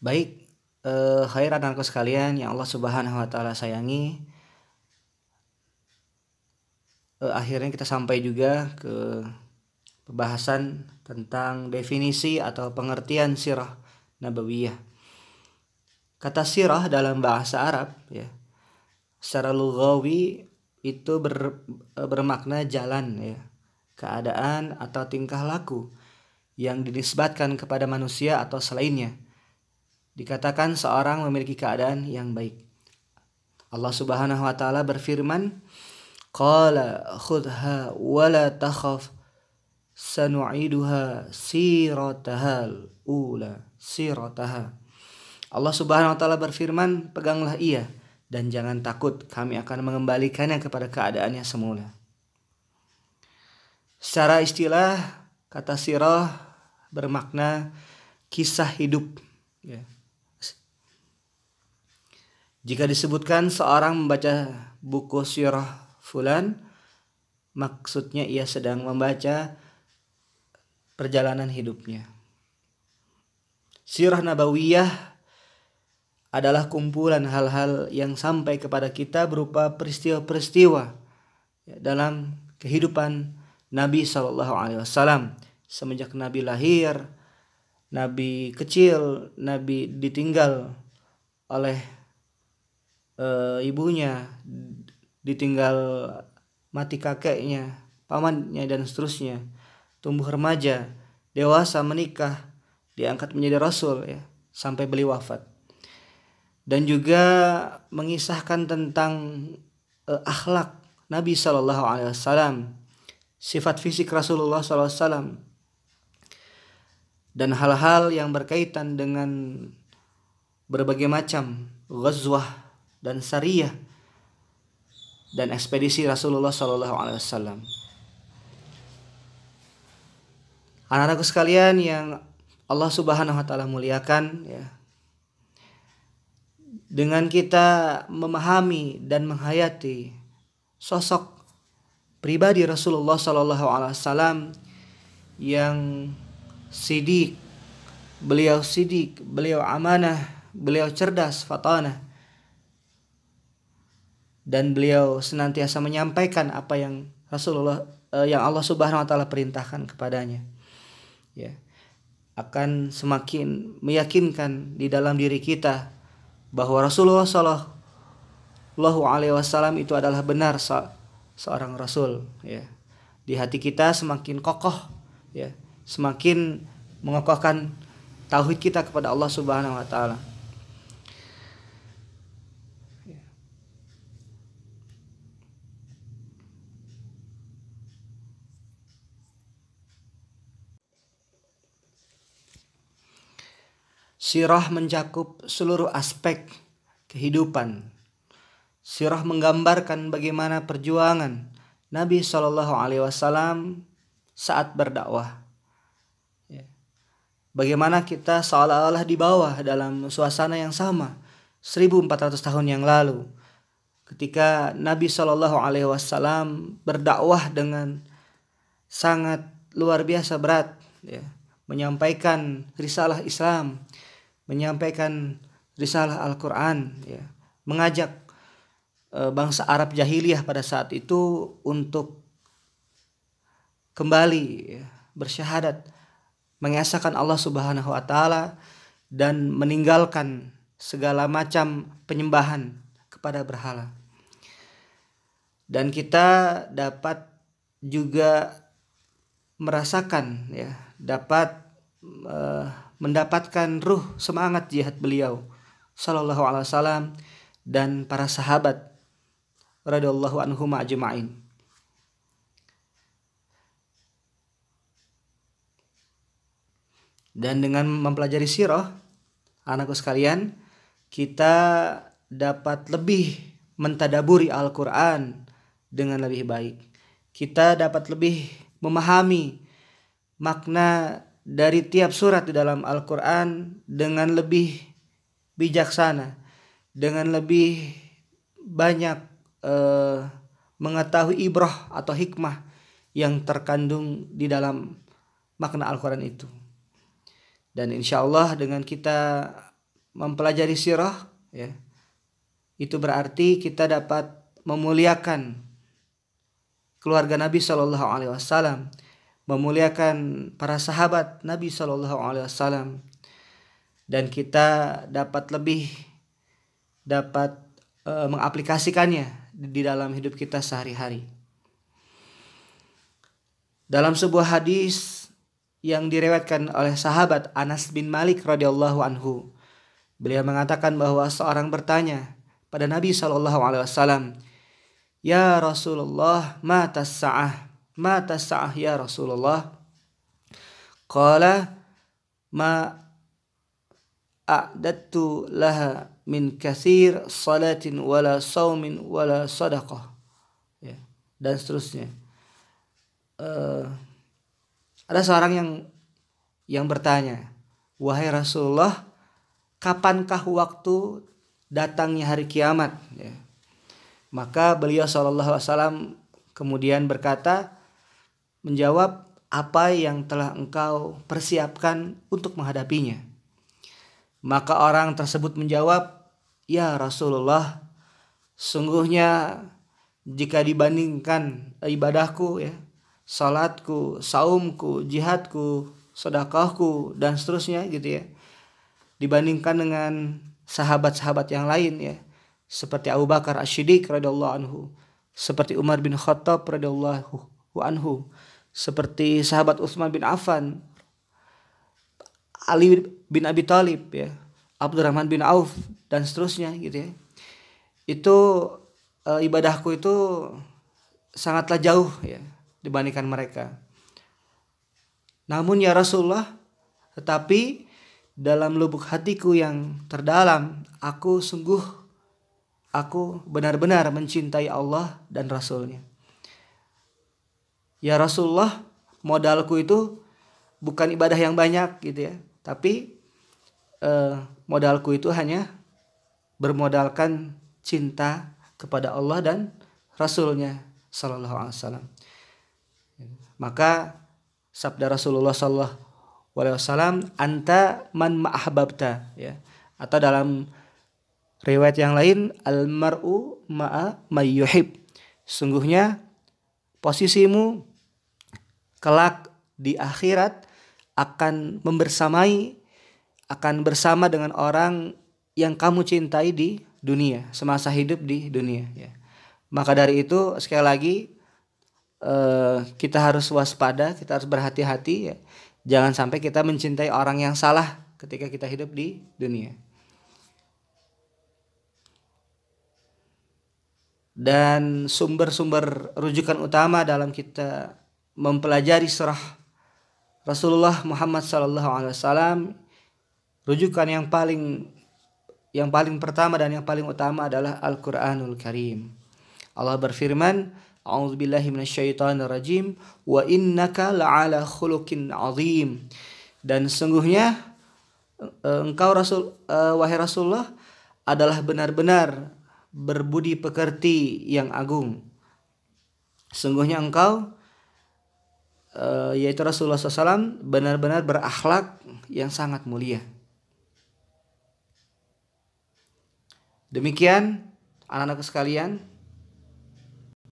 Baik, khairan anakku sekalian yang Allah Subhanahu wa taala sayangi. Akhirnya kita sampai juga ke pembahasan tentang definisi atau pengertian sirah nabawiyah. Kata sirah dalam bahasa Arab ya, secara lughawi itu bermakna jalan ya, keadaan atau tingkah laku yang dinisbatkan kepada manusia atau selainnya. Dikatakan seorang memiliki keadaan yang baik. Allah Subhanahu wa taala berfirman, qala khudha wa la takhaf sanu'iduha siratahal ula sirataha. Allah Subhanahu wa taala berfirman, peganglah ia dan jangan takut, kami akan mengembalikannya kepada keadaannya semula. Secara istilah, kata sirah bermakna kisah hidup ya. Jika disebutkan seorang membaca buku sirah fulan, maksudnya ia sedang membaca perjalanan hidupnya. Sirah nabawiyah adalah kumpulan hal-hal yang sampai kepada kita berupa peristiwa-peristiwa dalam kehidupan Nabi SAW. Semenjak Nabi lahir, Nabi kecil, Nabi ditinggal oleh ibunya, ditinggal mati kakeknya, pamannya dan seterusnya, tumbuh remaja, dewasa, menikah, diangkat menjadi rasul ya, sampai beliau wafat. Dan juga mengisahkan tentang akhlak Nabi SAW, sifat fisik Rasulullah SAW, dan hal-hal yang berkaitan dengan berbagai macam ghazwah dan sariyah dan ekspedisi Rasulullah SAW. Anak-anakku sekalian yang Allah Subhanahu wa taala muliakan ya, dengan kita memahami dan menghayati sosok pribadi Rasulullah SAW yang sidik, beliau amanah, beliau cerdas, fatanah, dan beliau senantiasa menyampaikan apa yang yang Allah Subhanahu wa taala perintahkan kepadanya. Ya, akan semakin meyakinkan di dalam diri kita bahwa Rasulullah Shallallahu alaihi wasallam itu adalah benar seorang rasul ya. Di hati kita semakin kokoh ya, semakin mengokohkan tauhid kita kepada Allah Subhanahu wa taala. Sirah mencakup seluruh aspek kehidupan. Sirah menggambarkan bagaimana perjuangan Nabi SAW saat berdakwah. Bagaimana kita seolah-olah di bawah dalam suasana yang sama 1400 tahun yang lalu, ketika Nabi SAW berdakwah dengan sangat luar biasa berat ya, menyampaikan risalah Islam, menyampaikan risalah Al-Quran ya, mengajak bangsa Arab jahiliyah pada saat itu untuk kembali ya, bersyahadat, mengesahkan Allah Subhanahu wa taala dan meninggalkan segala macam penyembahan kepada berhala. Dan kita dapat juga merasakan ya, dapat mendapatkan ruh semangat jihad beliau sallallahu alaihi wasallam dan para sahabat radhiyallahu anhum ajma'in. Dan dengan mempelajari sirah, anakku sekalian, kita dapat lebih mentadaburi Al-Quran dengan lebih baik. Kita dapat lebih memahami makna dari tiap surat di dalam Al-Quran dengan lebih bijaksana, dengan lebih banyak mengetahui ibrah atau hikmah yang terkandung di dalam makna Al-Quran itu. Dan insya Allah dengan kita mempelajari sirah, ya, itu berarti kita dapat memuliakan keluarga Nabi Shallallahu Alaihi Wasallam, memuliakan para sahabat Nabi Shallallahu Alaihi Wasallam, dan kita dapat mengaplikasikannya di dalam hidup kita sehari-hari. Dalam sebuah hadis yang diriwayatkan oleh sahabat Anas bin Malik radhiyallahu anhu, beliau mengatakan bahwa seorang bertanya pada Nabi Shallallahu Alaihi Wasallam, "Ya Rasulullah, mata sa'ah ya Rasulullah?" Qala, "Ma a'dattu laha min katsir salatin wala saumin wala sadaqah." Ya, dan seterusnya. Ada seorang yang bertanya, "Wahai Rasulullah, kapankah waktu datangnya hari kiamat?" Ya. Maka beliau SAW kemudian menjawab, "Apa yang telah engkau persiapkan untuk menghadapinya?" Maka orang tersebut menjawab, "Ya Rasulullah, sungguhnya jika dibandingkan ibadahku, ya, salatku, saumku, jihadku, sedekahku, dan seterusnya gitu ya, dibandingkan dengan sahabat-sahabat yang lain, ya, seperti Abu Bakar As-Siddiq radhiyallahu anhu, seperti Umar bin Khattab radhiyallahu anhu, seperti sahabat Utsman bin Affan, Ali bin Abi Thalib, ya, Abdurrahman bin Auf, dan seterusnya gitu ya. Itu ibadahku itu sangatlah jauh, ya, dibandingkan mereka. Namun ya Rasulullah, tetapi dalam lubuk hatiku yang terdalam, aku benar-benar mencintai Allah dan Rasulnya. Ya Rasulullah, modalku itu bukan ibadah yang banyak gitu ya, tapi modalku itu hanya bermodalkan cinta kepada Allah dan Rasulnya Sallallahu Alaihi Wasallam. Maka sabda Rasulullah Sallallahu Alaihi Wasallam, "Anta man ma'ahbabta," ya. Atau dalam riwayat yang lain, "Al-mar'u ma'a may yuhib." Sungguhnya posisimu kelak di akhirat akan bersama dengan orang yang kamu cintai di dunia, semasa hidup di dunia, ya. Maka dari itu sekali lagi kita harus waspada, kita harus berhati-hati, ya. Jangan sampai kita mencintai orang yang salah ketika kita hidup di dunia. Dan sumber-sumber rujukan utama dalam kita mempelajari sirah Rasulullah Muhammad SAW, rujukan yang paling pertama dan yang paling utama adalah Al-Quranul Karim. Allah berfirman, "A'udzubillahi minasyaitonirrajim, wa innaka la'ala khuluqin 'azim." Dan sesungguhnya engkau wahai Rasulullah adalah benar-benar berbudi pekerti yang agung. Sungguhnya engkau yaitu Rasulullah SAW benar-benar berakhlak yang sangat mulia. Demikian anak-anakku sekalian,